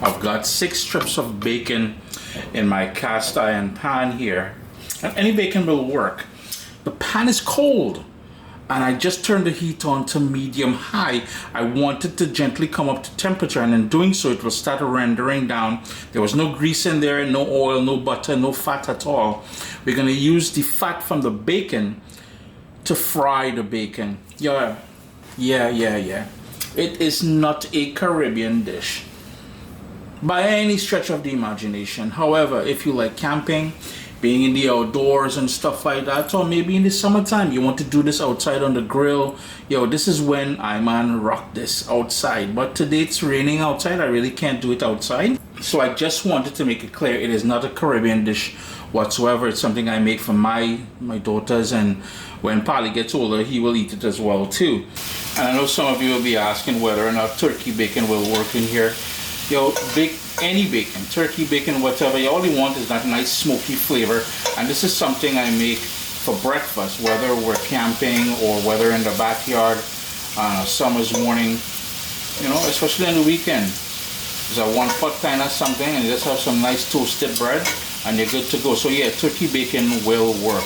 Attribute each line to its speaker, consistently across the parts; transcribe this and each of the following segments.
Speaker 1: I've got 6 strips of bacon in my cast iron pan here, and any bacon will work. The pan is cold, and I just turned the heat on to medium high. I want it to gently come up to temperature, and in doing so it will start rendering down. There was no grease in there, no oil, no butter, no fat at all. We're going to use the fat from the bacon to fry the bacon. Yeah. It is not a Caribbean dish by any stretch of the imagination. However, if you like camping, being in the outdoors and stuff like that, or maybe in the summertime you want to do this outside on the grill, this is when I rock this outside. But today it's raining outside, I really can't do it outside. So I just wanted to make it clear, it is not a Caribbean dish whatsoever. It's something I make for my daughters, and when Polly gets older he will eat it as well too. And I know some of you will be asking whether or not turkey bacon will work in here. Bake any bacon, turkey bacon, whatever. All you want is that nice smoky flavor, and this is something I make for breakfast, whether we're camping or whether in the backyard on a summer's morning, especially on the weekend. It's a one pot kind of something, and you just have some nice toasted bread and you're good to go. So yeah, turkey bacon will work.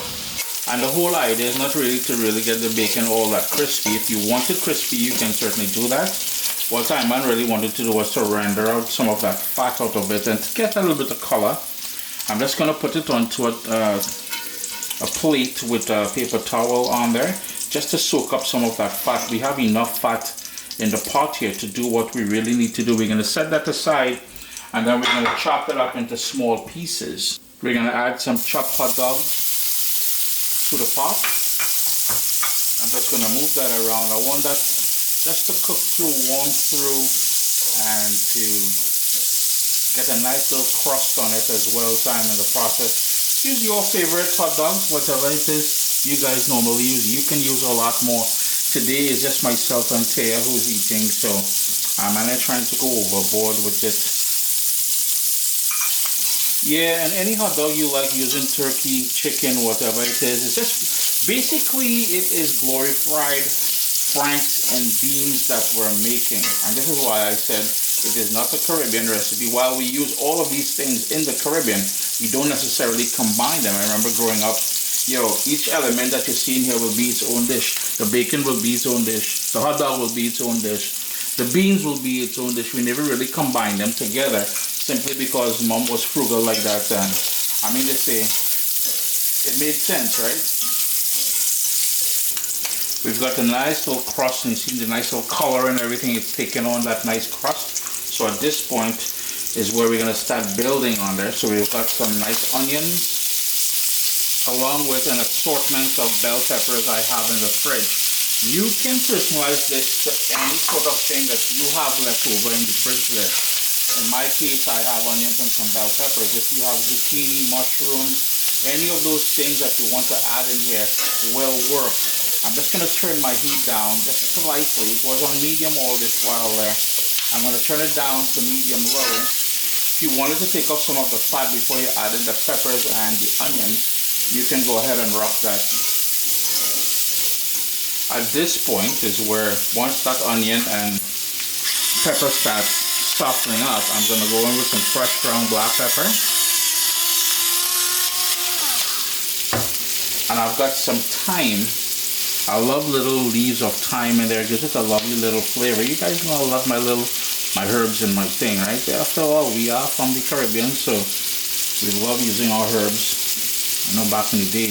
Speaker 1: And the whole idea is not really to get the bacon all that crispy. If you want it crispy, you can certainly do that. What I really wanted to do was to render out some of that fat out of it and to get a little bit of color. I'm just going to put it onto a plate with a paper towel on there just to soak up some of that fat. We have enough fat in the pot here to do what we really need to do. We're going to set that aside, and then we're going to chop it up into small pieces. We're going to add some chopped hot dogs to the pot. I'm just going to move that around. I want that just to cook through, warm through, and to get a nice little crust on it as well time in the process. Use your favorite hot dogs, whatever it is you guys normally use. You can use a lot more. Today is just myself and Taya who's eating, so I'm not trying to go overboard with it. Yeah, and any hot dog you like, using turkey, chicken, whatever it is, it's just basically it is glorified franks and beans that we're making. And this is why I said it is not a Caribbean recipe. While we use all of these things in the Caribbean, we don't necessarily combine them. I remember growing up, each element that you see in here will be its own dish. The bacon will be its own dish. The hot dog will be its own dish. The beans will be its own dish. We never really combined them together simply because Mom was frugal like that. And they say it made sense, right? We've got a nice little crust, and you see the nice little color and everything. It's taken on that nice crust. So at this point is where we're going to start building on there. So we've got some nice onions along with an assortment of bell peppers I have in the fridge. You can personalize this to any sort of thing that you have left over in the fridge there. In my case, I have onions and some bell peppers. If you have zucchini, mushrooms, any of those things that you want to add in here will work. I'm just going to turn my heat down just slightly. It was on medium all this while there. I'm going to turn it down to medium low. If you wanted to take off some of the fat before you added the peppers and the onions, you can go ahead and rock that. At this point is where once that onion and pepper starts softening up, I'm going to go in with some fresh ground black pepper. And I've got some thyme. I love little leaves of thyme in there. It gives it a lovely little flavor. You guys know I love my herbs and my thing, right? After all, we are from the Caribbean, so we love using our herbs. I know back in the day,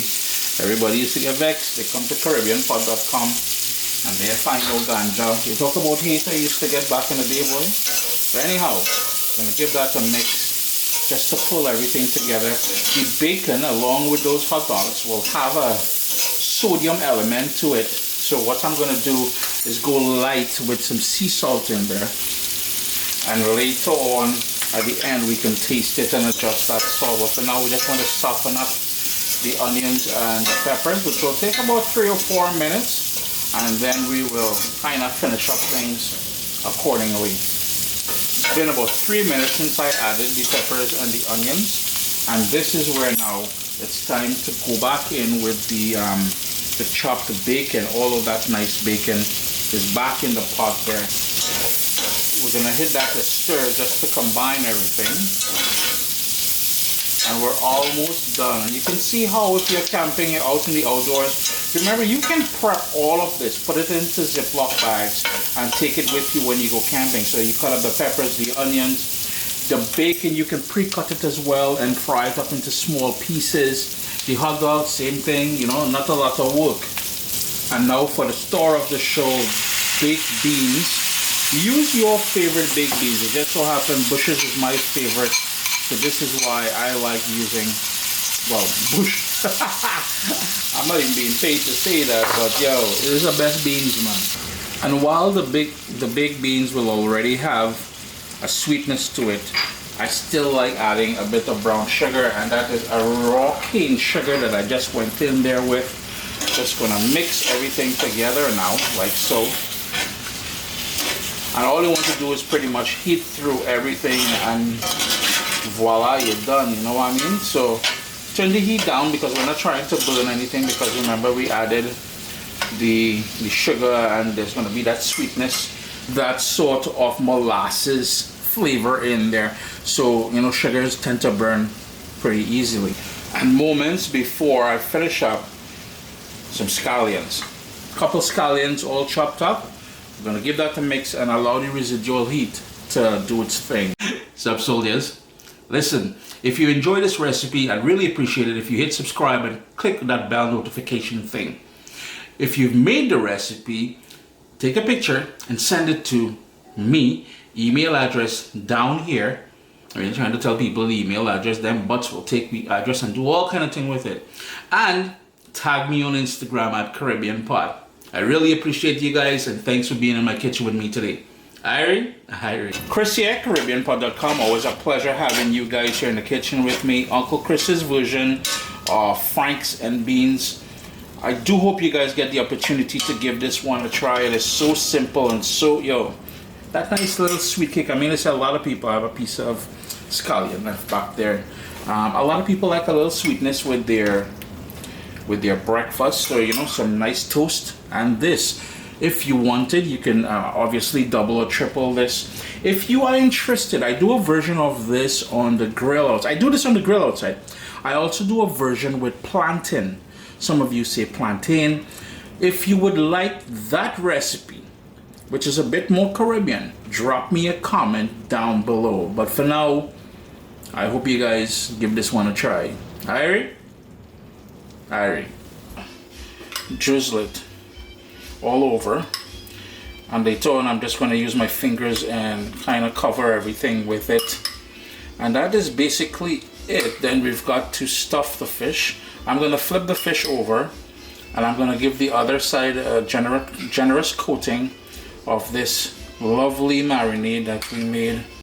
Speaker 1: everybody used to get vexed. They come to CaribbeanPod.com and they find no ganja. You talk about hate I used to get back in the day, boy. But anyhow, I'm going to give that a mix just to pull everything together. The bacon, along with those hot dogs, will have a sodium element to it. So what I'm going to do is go light with some sea salt in there. And later on, at the end, we can taste it and adjust that salt. But for now, we just want to soften up the onions and the peppers, which will take about 3 or 4 minutes. And then we will kind of finish up things accordingly. It's been about 3 minutes since I added the peppers and the onions. And this is where now it's time to go back in with the chopped bacon. All of that nice bacon is back in the pot there. We're gonna hit that to stir just to combine everything. And we're almost done. You can see how if you're camping out in the outdoors, remember you can prep all of this, put it into Ziploc bags and take it with you when you go camping. So you cut up the peppers, the onions, the bacon, you can pre-cut it as well and fry it up into small pieces. The hot dog, same thing, you know, not a lot of work. And now for the star of the show, baked beans. Use your favorite baked beans. It just so happens Bush's is my favorite. So this is why I like using, well, Bush. I'm not even being paid to say that, but yo, it is the best beans, man. And while the baked beans will already have a sweetness to it, I still like adding a bit of brown sugar, and that is a raw cane sugar that I just went in there with. Just gonna mix everything together now, like so. And all you want to do is pretty much heat through everything and voila, you're done, you know what I mean? So turn the heat down because we're not trying to burn anything, because remember we added the sugar and there's going to be that sweetness, that sort of molasses flavor in there. So, you know, sugars tend to burn pretty easily. And moments before I finish up, some scallions. A couple scallions all chopped up. I'm going to give that a mix and allow the residual heat to do its thing. Sup, soldiers? Listen, if you enjoy this recipe, I'd really appreciate it if you hit subscribe and click that bell notification thing. If you've made the recipe, take a picture and send it to me. Email address down here. I mean, trying to tell people the email address, them butts will take the address and do all kind of thing with it. And tag me on Instagram at Caribbean Pot. I really appreciate you guys, and thanks for being in my kitchen with me today. Irie. Chris here, CaribbeanPot.com. Always a pleasure having you guys here in the kitchen with me. Uncle Chris's version of Franks and Beans. I do hope you guys get the opportunity to give this one a try. It is so simple and so, that nice little sweet cake. I mean, I said a lot of people have a piece of scallion left back there. A lot of people like a little sweetness with their breakfast, or, you know, some nice toast. And this, if you wanted, you can obviously double or triple this. If you are interested, I do a version of this on the grill outside. I do this on the grill outside. I also do a version with plantain. Some of you say plantain. If you would like that recipe, which is a bit more Caribbean, drop me a comment down below. But for now, I hope you guys give this one a try. Irie. Drizzle it all over. And later on, I'm just going to use my fingers and kind of cover everything with it. And that is basically it. Then we've got to stuff the fish. I'm going to flip the fish over, and I'm going to give the other side a generous coating of this lovely marinade that we made